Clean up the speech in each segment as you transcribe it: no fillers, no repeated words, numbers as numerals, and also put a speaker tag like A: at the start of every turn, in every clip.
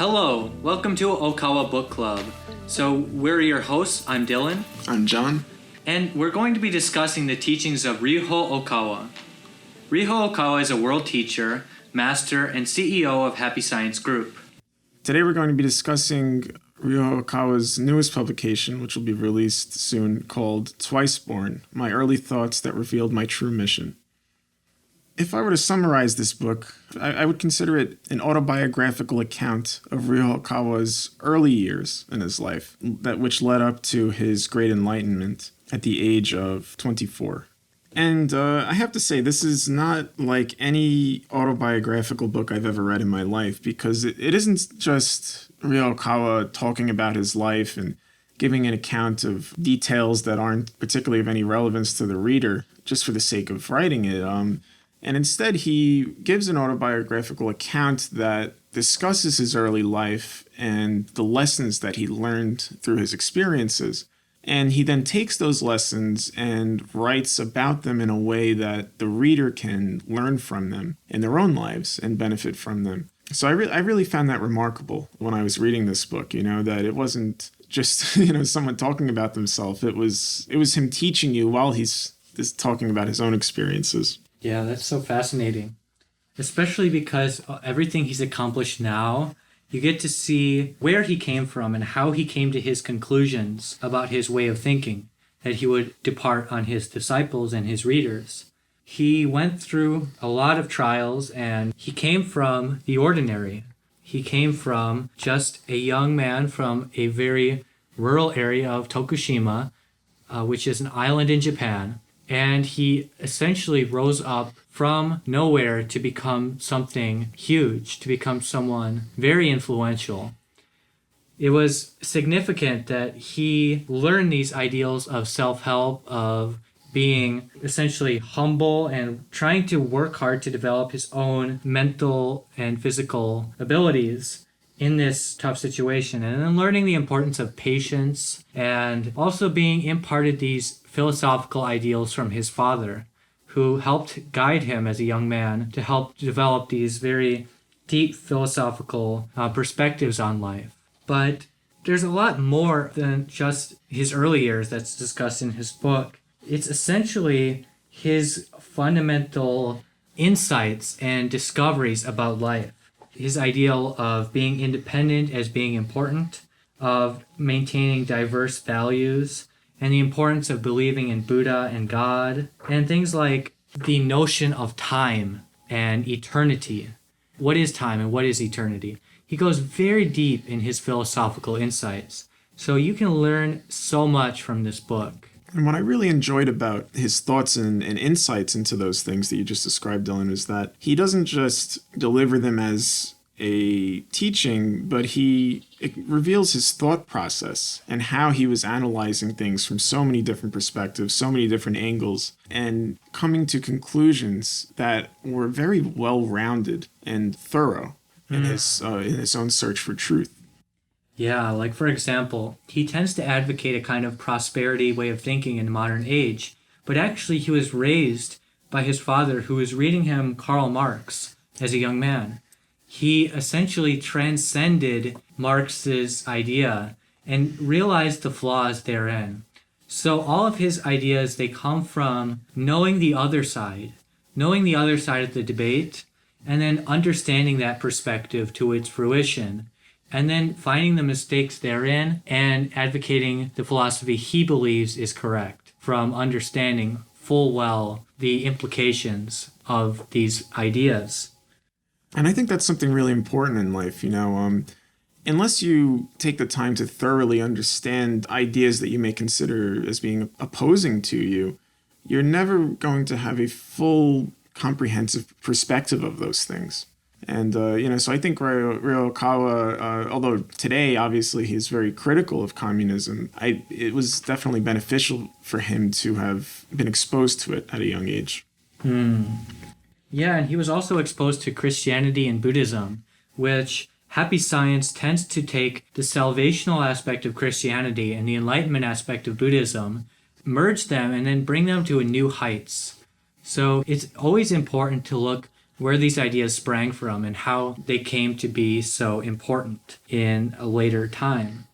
A: Hello, welcome to Okawa Book Club. So we're your hosts, I'm Dylan.
B: I'm John.
A: And we're going to be discussing the teachings of Ryuho Okawa. Ryuho Okawa is a world teacher, master, and CEO of Happy Science Group.
B: Today we're going to be discussing Ryuho Okawa's newest publication, which will be released soon, called Twiceborn, My Early Thoughts That Revealed My True Mission. If I were to summarize this book, I would consider it an autobiographical account of Ryuho Okawa's early years in his life, which led up to his great enlightenment at the age of 24. And I have to say, this is not like any autobiographical book I've ever read in my life, because it isn't just Ryuho Okawa talking about his life and giving an account of details that aren't particularly of any relevance to the reader, just for the sake of writing it. And instead, he gives an autobiographical account that discusses his early life and the lessons that he learned through his experiences. And he then takes those lessons and writes about them in a way that the reader can learn from them in their own lives and benefit from them. So I really found that remarkable when I was reading this book, that it wasn't just, someone talking about themselves. It was him teaching you while he's just talking about his own experiences.
A: Yeah, that's so fascinating. Especially because everything he's accomplished now, you get to see where he came from and how he came to his conclusions about his way of thinking, that he would depart on his disciples and his readers. He went through a lot of trials, and he came from the ordinary. He came from just a young man from a very rural area of Tokushima, which is an island in Japan. And he essentially rose up from nowhere to become something huge, to become someone very influential. It was significant that he learned these ideals of self-help, of being essentially humble and trying to work hard to develop his own mental and physical abilities in this tough situation, and then learning the importance of patience and also being imparted these philosophical ideals from his father, who helped guide him as a young man to help develop these very deep philosophical perspectives on life. But there's a lot more than just his early years that's discussed in his book. It's essentially his fundamental insights and discoveries about life. His ideal of being independent as being important, of maintaining diverse values, and the importance of believing in Buddha and God, and things like the notion of time and eternity. What is time and what is eternity? He goes very deep in his philosophical insights. So you can learn so much from this book.
B: And what I really enjoyed about his thoughts and insights into those things that you just described, Dylan, is that he doesn't just deliver them as a teaching, but it reveals his thought process and how he was analyzing things from so many different perspectives, so many different angles, and coming to conclusions that were very well-rounded and thorough in his own search for truth.
A: Yeah, like for example, he tends to advocate a kind of prosperity way of thinking in the modern age, but actually he was raised by his father, who was reading him Karl Marx as a young man. He essentially transcended Marx's idea and realized the flaws therein. So all of his ideas, they come from knowing the other side of the debate, and then understanding that perspective to its fruition, and then finding the mistakes therein and advocating the philosophy he believes is correct, from understanding full well the implications of these ideas.
B: And I think that's something really important in life, unless you take the time to thoroughly understand ideas that you may consider as being opposing to you, you're never going to have a full, comprehensive perspective of those things. And, so I think Ryuho Okawa, although today, obviously, he's very critical of communism, it was definitely beneficial for him to have been exposed to it at a young age.
A: Yeah, and he was also exposed to Christianity and Buddhism, which Happy Science tends to take the salvational aspect of Christianity and the enlightenment aspect of Buddhism, merge them, and then bring them to a new heights. So it's always important to look where these ideas sprang from and how they came to be so important in a later time.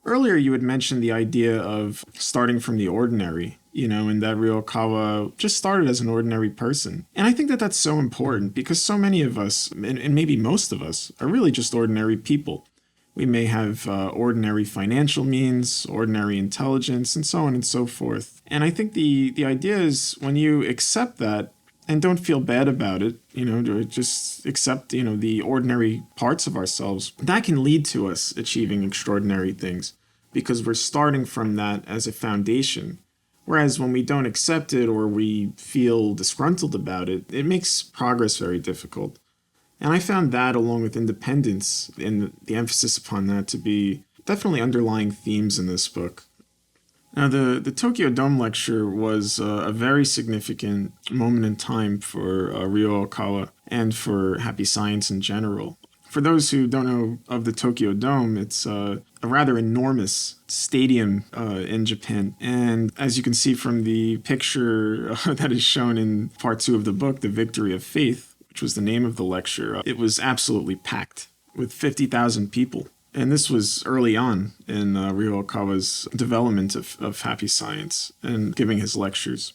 B: Earlier, you had mentioned the idea of starting from the ordinary, and that Ryokawa just started as an ordinary person. And I think that that's so important because so many of us, and maybe most of us, are really just ordinary people. We may have ordinary financial means, ordinary intelligence, and so on and so forth. And I think the idea is when you accept that and don't feel bad about it, to just accept, the ordinary parts of ourselves, that can lead to us achieving extraordinary things because we're starting from that as a foundation. Whereas when we don't accept it or we feel disgruntled about it, it makes progress very difficult. And I found that, along with independence and the emphasis upon that, to be definitely underlying themes in this book. Now, the Tokyo Dome lecture was a very significant moment in time for Ryo Okawa and for Happy Science in general. For those who don't know of the Tokyo Dome, it's a rather enormous stadium in Japan. And as you can see from the picture that is shown in part 2 of the book, The Victory of Faith, which was the name of the lecture, it was absolutely packed with 50,000 people. And this was early on in Ryo Okawa's development of Happy Science and giving his lectures.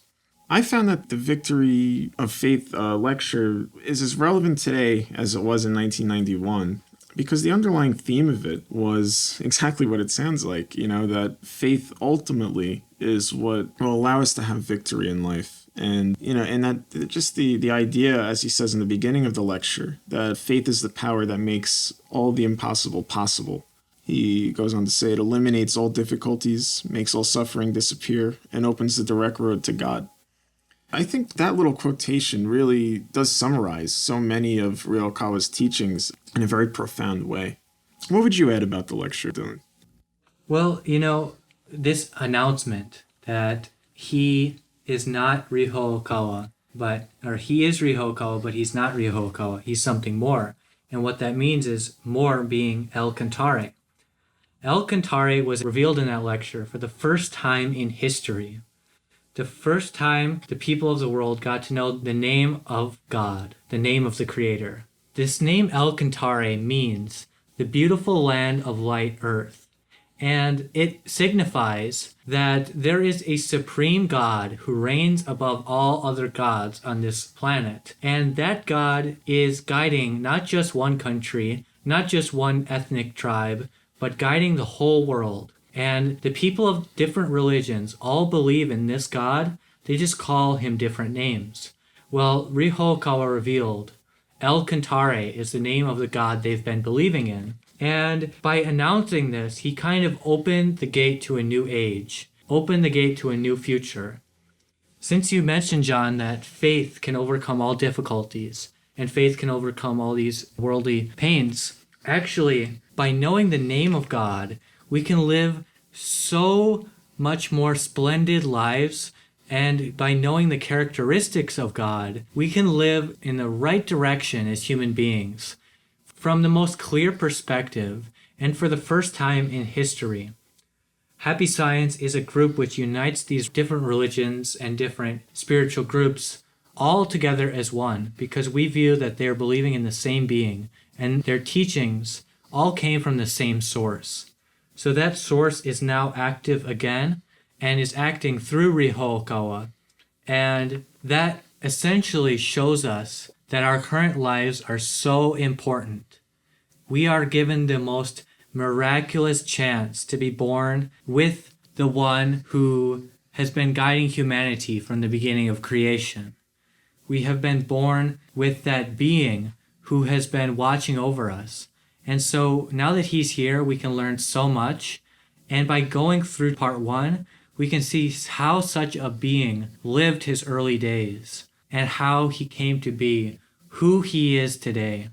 B: I found that the Victory of Faith lecture is as relevant today as it was in 1991 because the underlying theme of it was exactly what it sounds like, that faith ultimately is what will allow us to have victory in life. And, and that just the idea, as he says in the beginning of the lecture, that faith is the power that makes all the impossible possible. He goes on to say it eliminates all difficulties, makes all suffering disappear, and opens the direct road to God. I think that little quotation really does summarize so many of Ryokawa's teachings in a very profound way. What would you add about the lecture, Dylan?
A: Well, this announcement that he is not Ryo Okawa, he is Ryo Okawa, but he's not Ryo Okawa. He's something more. And what that means is more being El Cantare. El Cantare was revealed in that lecture for the first time in history. The first time the people of the world got to know the name of God, the name of the Creator. This name El Cantare means the beautiful land of light earth. And it signifies that there is a supreme God who reigns above all other gods on this planet. And that God is guiding not just one country, not just one ethnic tribe, but guiding the whole world. And the people of different religions all believe in this God. They just call him different names. Well, Ryo Okawa revealed El Cantare is the name of the God they've been believing in. And by announcing this, he kind of opened the gate to a new age, opened the gate to a new future. Since you mentioned, John, that faith can overcome all difficulties and faith can overcome all these worldly pains, actually, by knowing the name of God, we can live so much more splendid lives, and by knowing the characteristics of God, we can live in the right direction as human beings from the most clear perspective and for the first time in history. Happy Science is a group which unites these different religions and different spiritual groups all together as one because we view that they're believing in the same being and their teachings all came from the same source. So that source is now active again and is acting through Ryo Okawa. And that essentially shows us that our current lives are so important. We are given the most miraculous chance to be born with the one who has been guiding humanity from the beginning of creation. We have been born with that being who has been watching over us. And so now that he's here, we can learn so much. And by going through part 1, we can see how such a being lived his early days and how he came to be who he is today.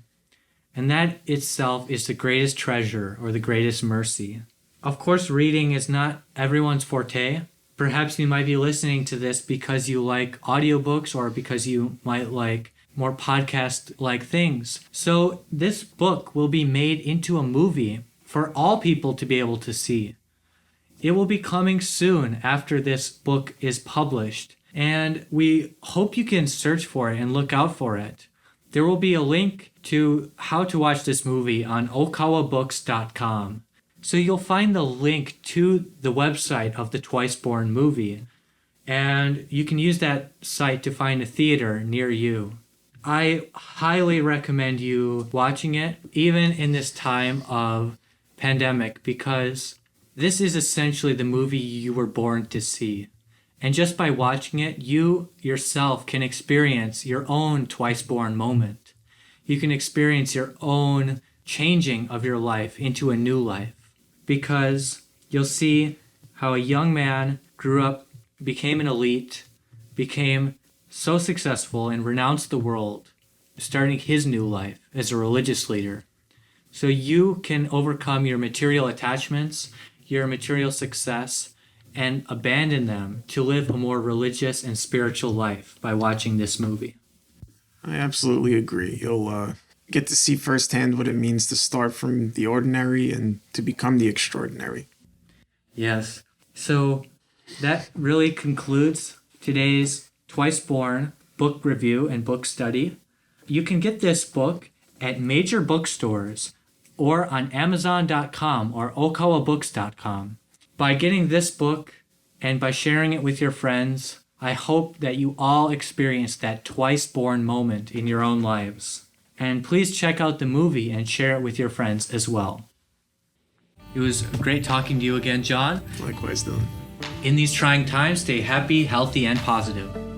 A: And that itself is the greatest treasure or the greatest mercy. Of course, reading is not everyone's forte. Perhaps you might be listening to this because you like audiobooks or because you might like more podcast-like things. So this book will be made into a movie for all people to be able to see. It will be coming soon after this book is published, and we hope you can search for it and look out for it. There will be a link to how to watch this movie on okawabooks.com. So you'll find the link to the website of the Twiceborn movie, and you can use that site to find a theater near you. I highly recommend you watching it, even in this time of pandemic, because this is essentially the movie you were born to see. And just by watching it, you yourself can experience your own Twiceborn moment. You can experience your own changing of your life into a new life. Because you'll see how a young man grew up, became an elite, became so successful and renounced the world, starting his new life as a religious leader. So you can overcome your material attachments, your material success, and abandon them to live a more religious and spiritual life by watching this movie.
B: I absolutely agree. You'll get to see firsthand what it means to start from the ordinary and to become the extraordinary.
A: Yes. So that really concludes today's Twiceborn book review and book study. You can get this book at major bookstores or on Amazon.com or OkawaBooks.com. By getting this book and by sharing it with your friends, I hope that you all experience that Twiceborn moment in your own lives. And please check out the movie and share it with your friends as well. It was great talking to you again, John.
B: Likewise, Dylan.
A: In these trying times, stay happy, healthy, and positive.